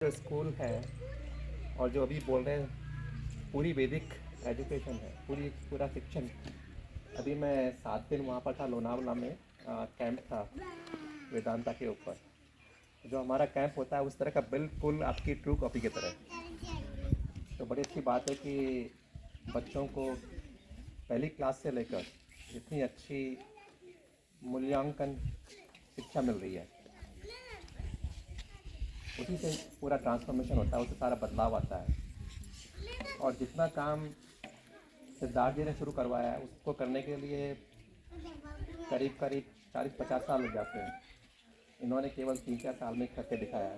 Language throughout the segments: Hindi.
जो स्कूल है और जो अभी बोल रहे हैं पूरी वैदिक एजुकेशन है, पूरा शिक्षण। अभी मैं 7 दिन वहाँ पर था, लोनावला में कैंप था वेदांता के ऊपर। जो हमारा कैंप होता है उस तरह का बिल्कुल आपकी ट्रू कॉपी की तरह। तो बड़ी अच्छी बात है कि बच्चों को पहली क्लास से लेकर इतनी अच्छी मूल्यांकन शिक्षा मिल रही है। उसी से पूरा ट्रांसफॉर्मेशन होता है, उससे सारा बदलाव आता है। और जितना काम सिद्धार्थ जी ने शुरू करवाया है उसको करने के लिए करीब 40-50 साल लग जाते हैं। इन्होंने केवल 3-4 साल में करके दिखाया है।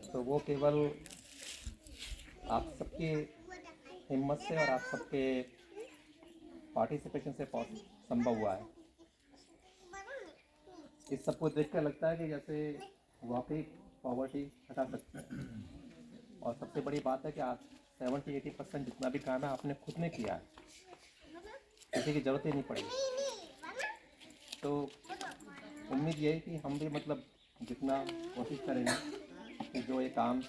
तो वो केवल आप सबकी हिम्मत से और आप सबके पार्टिसिपेशन से संभव हुआ है। इस सबको देख कर लगता है कि जैसे वाकई पॉवर्टी हटा सकते हैं। और सबसे बड़ी बात है कि आप 70-80% जितना भी काम है आपने खुद ने किया है, किसी की ज़रूरत ही नहीं पड़ी। तो उम्मीद ये है कि हम भी मतलब जितना कोशिश करेंगे कि जो ये काम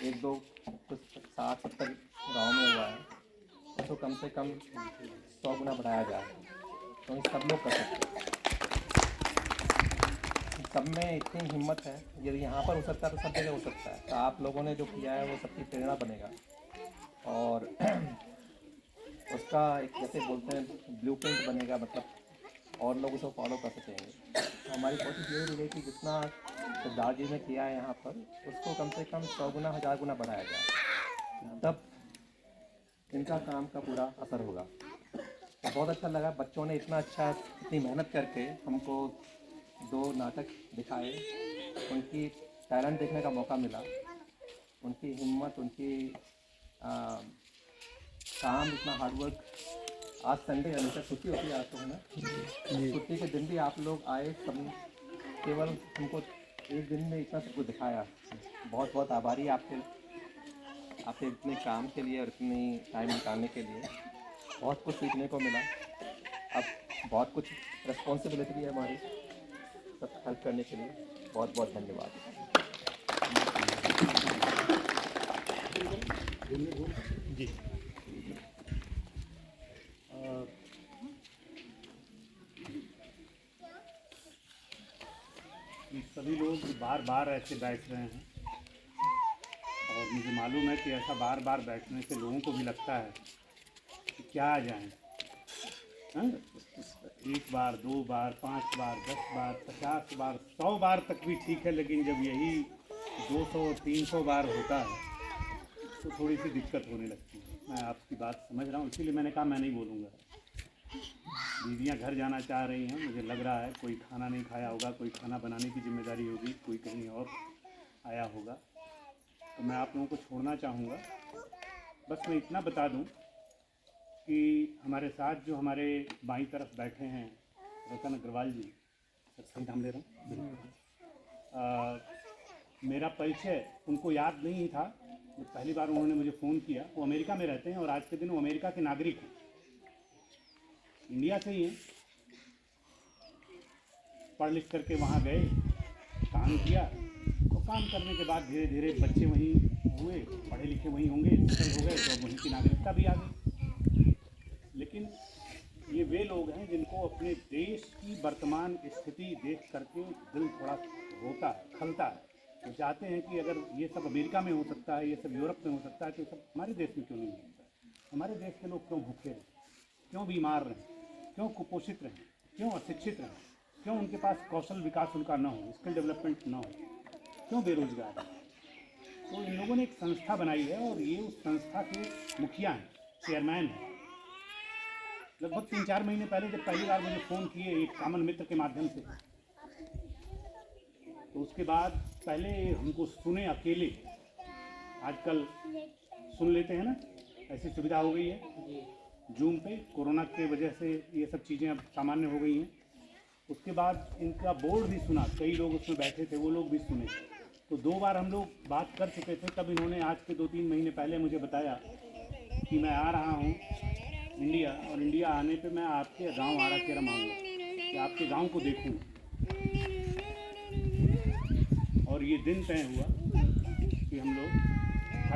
1-2 कुछ 60-70 गाँव में हुआ है उसको कम से कम 100 गुना बढ़ाया जाए। तो ये सब लोग कर सकते हैं, सब में इतनी हिम्मत है। यदि यहाँ पर हो सकता है तो सब जगह हो सकता है। तो आप लोगों ने जो किया है वो सबकी प्रेरणा बनेगा और उसका एक जैसे बोलते हैं ब्लूप्रिंट बनेगा, मतलब और लोग उसको फॉलो कर सकेंगे। तो हमारी कोशिश यही रही कि जितना सिद्धार्थ जी ने किया है यहाँ पर उसको कम से कम 100 गुना 1000 गुना बढ़ाया जाए, तब इनका काम का पूरा असर होगा। तो बहुत अच्छा लगा, बच्चों ने इतना अच्छा इतनी मेहनत करके हमको 2 नाटक दिखाए। उनकी टैलेंट देखने का मौका मिला, उनकी हिम्मत, उनकी काम, इतना हार्डवर्क। आज संडे है, हमेशा छुट्टी होती है आज तो, है ना? छुट्टी के दिन भी आप लोग आए, सब केवल हमको एक दिन में इतना सब कुछ दिखाया। बहुत बहुत आभारी आपके इतने काम के लिए और इतनी टाइम निकालने के लिए। बहुत कुछ सीखने को मिला। अब बहुत कुछ रिस्पॉन्सिबिलिटी भी है हमारी सब हेल्प करने के लिए। बहुत बहुत धन्यवाद जी। सभी लोग बार बार ऐसे बैठ रहे हैं और मुझे मालूम है कि ऐसा बार बार बैठने से लोगों को भी लगता है कि क्या आ जाएं। एक बार, 2 बार, 5 बार, 10 बार, 50 बार, 100 बार तक भी ठीक है, लेकिन जब यही 200-300 बार होता है तो थोड़ी सी दिक्कत होने लगती है। मैं आपकी बात समझ रहा हूँ, इसीलिए मैंने कहा मैं नहीं बोलूँगा। दीदियाँ घर जाना चाह रही हैं, मुझे लग रहा है कोई खाना नहीं खाया होगा, कोई खाना बनाने की जिम्मेदारी होगी, कोई कहीं और आया होगा। तो मैं आप लोगों को छोड़ना चाहूँगा। बस मैं इतना बता दूँ कि हमारे साथ जो हमारे बाईं तरफ बैठे हैं रतन अग्रवाल जी, सही नाम ले रहा हूँ, मेरा परिचय उनको याद नहीं था। पहली बार उन्होंने मुझे फ़ोन किया। वो अमेरिका में रहते हैं और आज के दिन वो अमेरिका के नागरिक हैं, इंडिया से ही हैं। पढ़ लिख करके वहाँ गए, काम किया, तो काम करने के बाद धीरे धीरे बच्चे वहीं हुए, पढ़े लिखे वहीं होंगे, सेटल हो गए, तो अब वहीं की नागरिकता भी आ गई। लेकिन ये वे लोग हैं जिनको अपने देश की वर्तमान स्थिति देख करके दिल थोड़ा रोता है, खलता है। वो चाहते हैं कि अगर ये सब अमेरिका में हो सकता है, ये सब यूरोप में हो सकता है, तो सब हमारे देश में क्यों नहीं हो सकता है? हमारे देश के लोग क्यों भूखे रहें, क्यों बीमार रहें, क्यों कुपोषित रहें, क्यों अशिक्षित रहें, क्यों उनके पास कौशल विकास उनका ना हो, स्किल डेवलपमेंट ना हो, क्यों बेरोजगार है? तो इन लोगों ने एक संस्था बनाई है और ये उस संस्था के मुखिया हैं, चेयरमैन हैं। लगभग 3-4 महीने पहले जब पहली बार मुझे फ़ोन किए एक कॉमन मित्र के माध्यम से, तो उसके बाद पहले हमको सुने अकेले। आजकल सुन लेते हैं ना, ऐसी सुविधा हो गई है जूम पे, कोरोना के वजह से ये सब चीज़ें अब सामान्य हो गई हैं। उसके बाद इनका बोर्ड भी सुना, कई लोग उसमें बैठे थे, वो लोग भी सुने। तो 2 बार हम लोग बात कर चुके थे। तब इन्होंने आज के 2-3 महीने पहले मुझे बताया कि मैं आ रहा हूँ इंडिया, और इंडिया आने पे मैं आपके गांव आरा केरम आऊँगा, कि आपके गांव को देखूँ। और ये दिन तय हुआ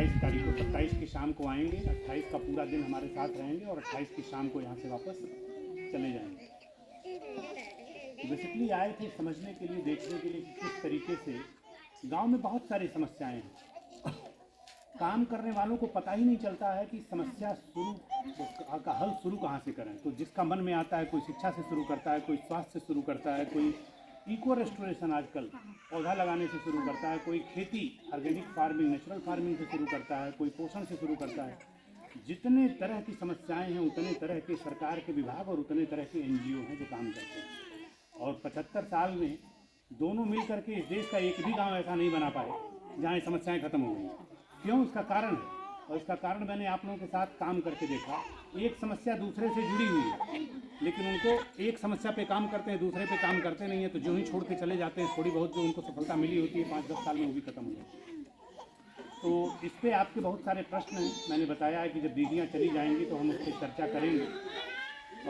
28 तारीख को 27 की शाम को आएंगे, 28 का पूरा दिन हमारे साथ रहेंगे और 28 की शाम को यहाँ से वापस चले जाएंगे। बेसिकली आए थे समझने के लिए, देखने के लिए कि किस तरीके से गांव में बहुत सारी समस्याएं हैं। काम करने वालों को पता ही नहीं चलता है कि समस्या का हल शुरू कहाँ से करें। तो जिसका मन में आता है, कोई शिक्षा से शुरू करता है, कोई स्वास्थ्य से शुरू करता है, कोई इको रेस्टोरेशन आजकल पौधा लगाने से शुरू करता है, कोई खेती ऑर्गेनिक फार्मिंग, नेचुरल फार्मिंग से शुरू करता है, कोई पोषण से शुरू करता है। जितने तरह की समस्याएं हैं उतने तरह के सरकार के विभाग और उतने तरह के NGO हैं जो काम करते हैं। और 75 साल में दोनों मिल करके इस देश का एक भी गांव ऐसा नहीं बना पाए जहाँ ये समस्याएं खत्म हो गई। क्यों? इसका कारण है, और इसका कारण मैंने आप लोगों के साथ काम करके देखा। एक समस्या दूसरे से जुड़ी हुई है, लेकिन उनको एक समस्या पे काम करते हैं, दूसरे पे काम करते नहीं है, तो जो ही छोड़ के चले जाते हैं। थोड़ी बहुत जो उनको सफलता मिली होती है 5-10 साल में, वो भी खत्म हो जाती है। तो इस पर आपके बहुत सारे प्रश्न हैं। मैंने बताया है कि जब दीदियाँ चली जाएंगी तो हम उस पर चर्चा करेंगे।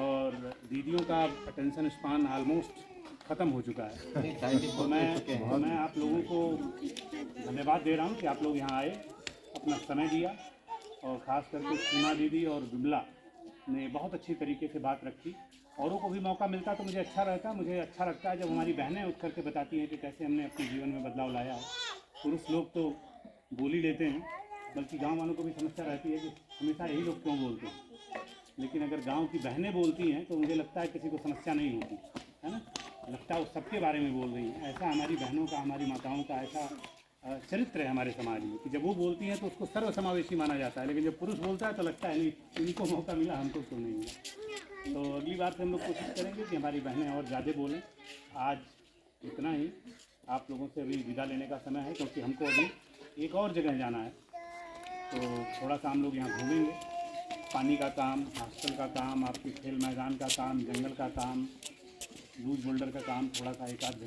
और दीदियों का अटेंशन स्पान ऑलमोस्ट ख़त्म हो चुका है। तो मैं आप लोगों को धन्यवाद दे रहा हूँ कि आप लोग यहाँ आए, अपना समय दिया, और ख़ास करके सीमा दीदी और बिमला ने बहुत अच्छी तरीके से बात रखी। औरों को भी मौका मिलता तो मुझे अच्छा रहता। मुझे अच्छा लगता है जब हमारी बहनें उठ करके बताती हैं कि कैसे हमने अपने जीवन में बदलाव लाया है। पुरुष लोग तो बोल ही लेते हैं, बल्कि गांव वालों को भी समस्या रहती है कि हमेशा यही लोग क्यों बोलते हैं। लेकिन अगर गांव की बहनें बोलती हैं तो मुझे लगता है किसी को समस्या नहीं होती है ना, लगता है वो सबके बारे में बोल रही हैं। ऐसा हमारी बहनों का, हमारी माताओं का ऐसा चरित्र है हमारे समाज में कि जब वो बोलती हैं तो उसको सर्वसमावेशी माना जाता है, लेकिन जब पुरुष बोलता है तो लगता है नहीं, इनको मौका मिला, हमको क्यों नहीं मिला। तो अगली बार से हम लोग कोशिश करेंगे कि हमारी बहनें और ज़्यादा बोलें। आज इतना ही, आप लोगों से अभी विदा लेने का समय है, क्योंकि हमको अभी एक और जगह जाना है। तो थोड़ा सा हम लोग यहाँ घूमेंगे। पानी का काम, हॉस्टल का काम, आपके खेल मैदान का काम, जंगल का काम, लूज बोल्डर का काम, थोड़ा सा एक आध